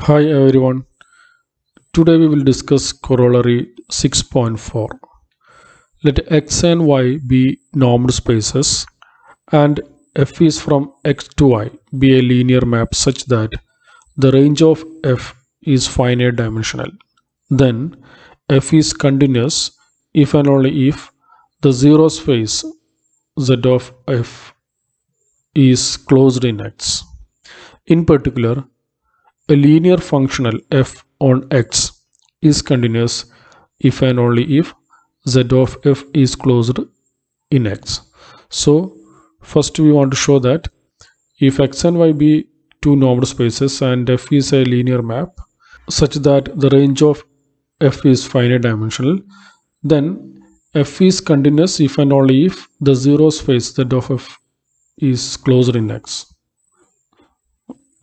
Hi everyone. Today we will discuss corollary 6.4. Let x and y be normed spaces and f is from x to y be a linear map such that the range of f is finite dimensional. Then f is continuous if and only if the zero space z of f is closed in x. In particular, a linear functional f on x is continuous if and only if z of f is closed in x. So first we want to show that if x and y be two normed spaces and f is a linear map such that the range of f is finite dimensional, then f is continuous if and only if the zero space z of f is closed in x.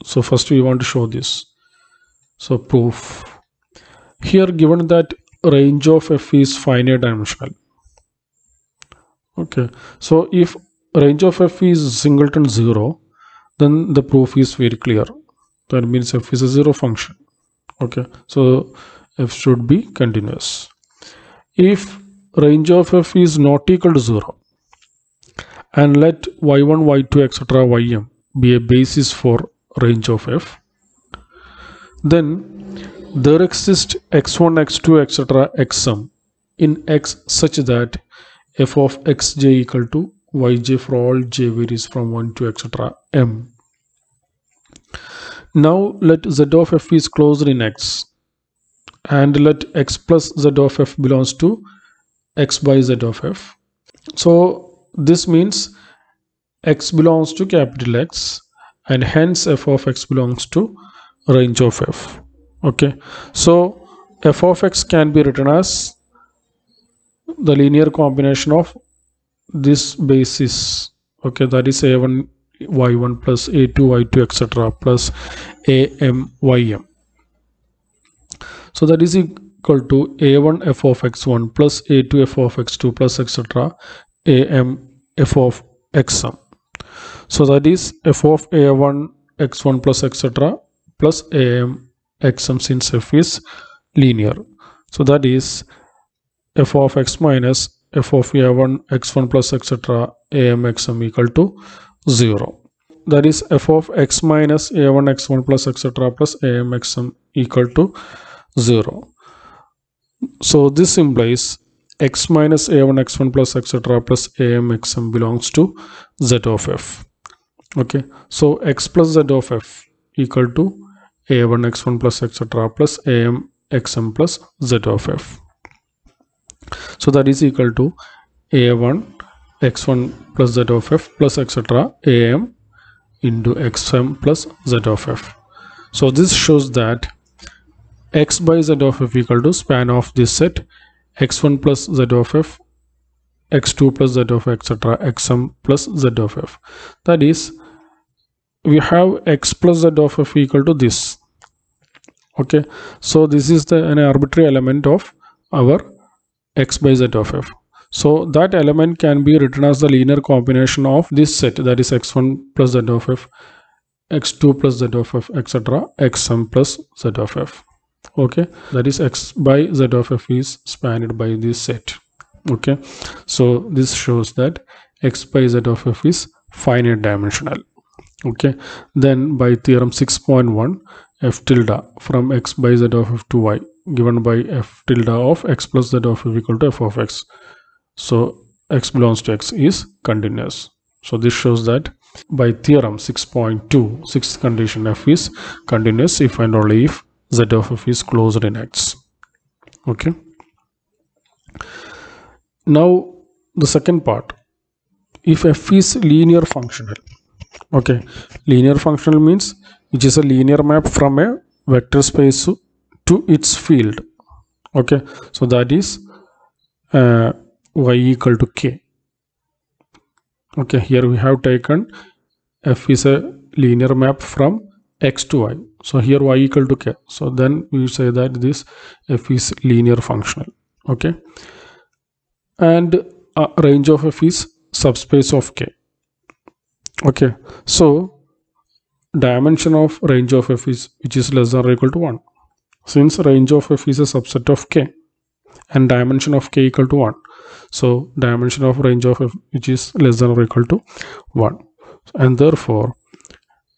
So first we want to show this. So proof. Here given that range of f is finite dimensional. Okay, so if range of f is singleton 0, then the proof is very clear. That means f is a zero function. Okay, so f should be continuous. If range of f is not equal to 0 and let y1, y2, etc. ym be a basis for range of f, then there exists x1, x2, etc. xm in x such that f of xj equal to yj for all j varies from 1 to etc. m. Now let z of f is closed in x and let x plus z of f belongs to x by z of f. So this means x belongs to capital X and hence f of x belongs to range of f. Okay, so f of x can be written as the linear combination of this basis. Okay, that is a1 y1 plus a2 y2 etc. plus am ym. So that is equal to a1 f of x1 plus a2 f of x2 plus etc. am f of xm. So that is f of a1 x1 plus etc. plus am xm since f is linear. So that is f of x minus f of a1 x1 plus etc. am xm equal to 0. That is f of x minus a1 x1 plus etc. plus am xm equal to 0. So this implies x minus a1 x1 plus etc. plus am xm belongs to z of f. Okay, so x plus z of f equal to a1 x1 plus etc. plus am xm plus z of f. So that is equal to a1 x1 plus z of f plus etc. am into xm plus z of f. So this shows that x by z of f equal to span of this set x1 plus z of f, x2 plus z of f, etc. xm plus z of f. That is, we have x plus z of f equal to this. Okay, so this is an arbitrary element of our x by z of f. So that element can be written as the linear combination of this set, that is x1 plus z of f, x2 plus z of f, etc. xm plus z of f. Okay, that is x by z of f is spanned by this set. Okay, so this shows that x by z of f is finite dimensional. Okay, then by theorem 6.1, f tilde from x by z of f to y given by f tilde of x plus z of f equal to f of x. So x belongs to x is continuous. So this shows that by theorem 6.2, sixth condition, f is continuous if and only if z of f is closed in x. Okay, now the second part, if f is linear functional. Okay, linear functional means which is a linear map from a vector space to its field. Okay, so that is y equal to k. Okay, here we have taken f is a linear map from x to y. So here y equal to k. So then we say that this f is linear functional. Okay, and range of f is subspace of k. Okay, so dimension of range of f is which is less than or equal to 1. Since range of f is a subset of k and dimension of k equal to 1, so dimension of range of f which is less than or equal to 1, and therefore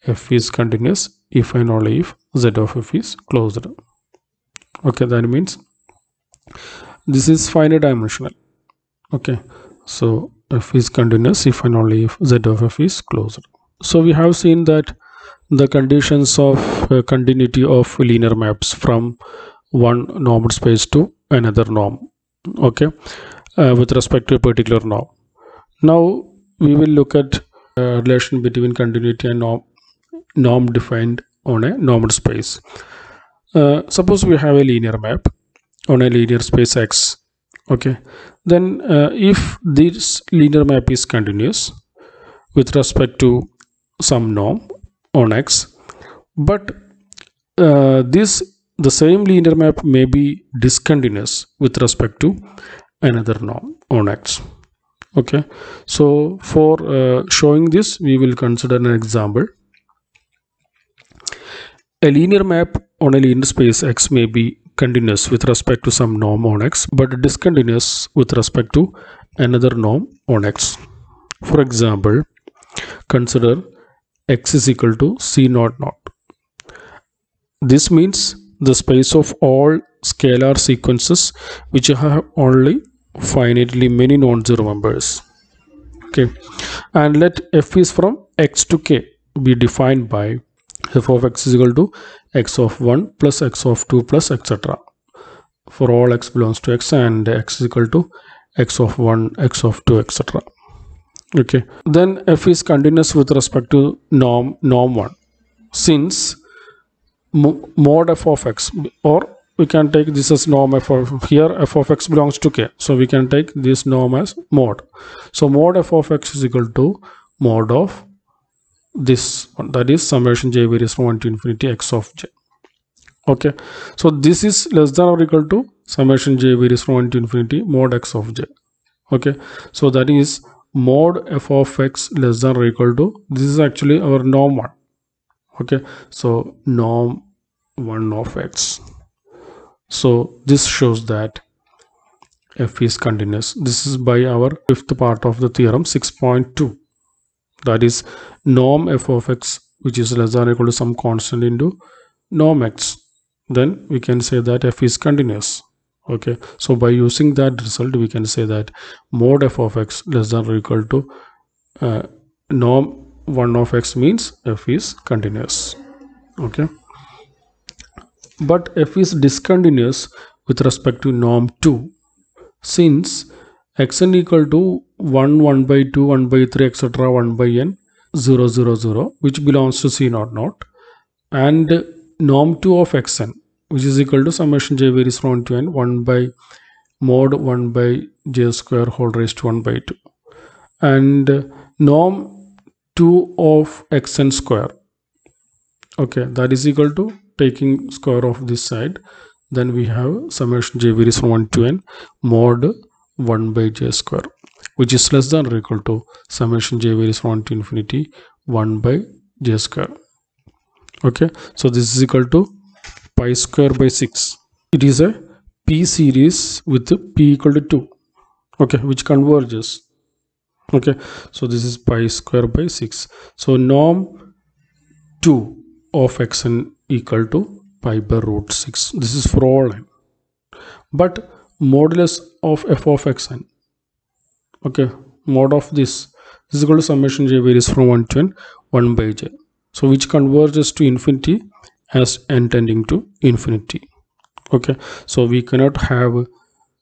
f is continuous if and only if z of f is closed. Okay, that means this is finite dimensional. Okay, so f is continuous if and only if z of f is closed. So we have seen that the conditions of continuity of linear maps from one normed space to another norm, okay, with respect to a particular norm. Now we will look at relation between continuity and norm defined on a normed space. Suppose we have a linear map on a linear space X, okay, then if this linear map is continuous with respect to some norm on X, but the same linear map may be discontinuous with respect to another norm on X. Okay, so for showing this, we will consider an example. A linear map on a linear space X may be continuous with respect to some norm on X, but discontinuous with respect to another norm on X. For example, consider X is equal to C naught naught. This means the space of all scalar sequences which have only finitely many non-zero members. Okay, and let f is from x to k be defined by f of x is equal to x of 1 plus x of 2 plus etc. for all x belongs to x, and x is equal to x of 1, x of 2, etc. Okay, then f is continuous with respect to norm 1, since mod f of x, or we can take this as norm f of, here f of x belongs to k, so we can take this norm as mod. So mod f of x is equal to mod of this one, that is summation j varies from 1 to infinity x of j. Okay, so this is less than or equal to summation j varies from 1 to infinity mod x of j. Okay, so that is mod f of x less than or equal to, this is actually our norm 1. Okay, so norm 1 of x. So this shows that f is continuous. This is by our fifth part of the theorem 6.2, that is norm f of x which is less than or equal to some constant into norm x, then we can say that f is continuous. Okay, so by using that result we can say that mod f of x less than or equal to norm 1 of x means f is continuous. Okay, but f is discontinuous with respect to norm 2, since xn equal to 1, 1 by 2, 1 by 3, etc., 1 by n, 0, 0, 0, which belongs to C naught naught, and norm 2 of xn which is equal to summation j varies from 1 to n, 1 by mod 1 by j square whole raised to 1 by 2, and norm 2 of xn square, okay, that is equal to taking square of this side, then we have summation j varies from 1 to n mod 1 by j square, which is less than or equal to summation j varies from 1 to infinity 1 by j square. Okay, so this is equal to pi square by 6. It is a p series with p equal to 2, okay, which converges. Okay, so this is pi square by 6. So norm 2 of xn equal to pi by root 6. This is for all n. But modulus of f of xn, okay, mod of this is equal to summation j varies from 1 to n, 1 by j. So which converges to infinity as n tending to infinity. Okay, so we cannot have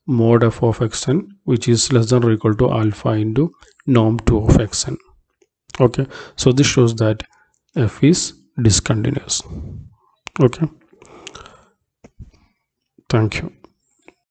mod f of xn which is less than or equal to alpha into norm 2 of xn. Okay, so this shows that f is discontinuous. Okay, thank you.